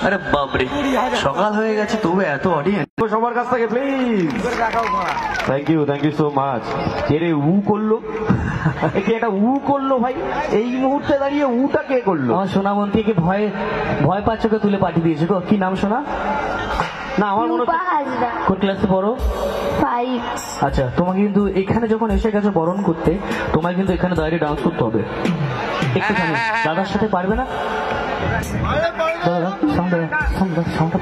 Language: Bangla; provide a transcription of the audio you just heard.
আরে বাপরে সকাল হয়ে গেছে তবে এত অডিয়েন্স সবার কাছ থেকে please. Thank you so much. কে রে উ করলো? কে এটা উ করলো ভাই? এই মুহূর্তে দাঁড়িয়ে উটা কে করলো? আমার সোনামন্ত্রীকে ভয় পাচ্ছকে তুলে পাঠিয়ে দিয়েছে গো। কি নাম সোনা? না আমার মনে কোন ক্লাসে পড়ো? 5। আচ্ছা, তোমাকে কিন্তু এখানে যখন এসে গেছো বরণ করতে, তোমায় কিন্তু এখানে দাঁড়িয়ে ডান্স করতে হবে একটুখানি। দাদার সাথে পারবে না? দাদা সাউন্ডটা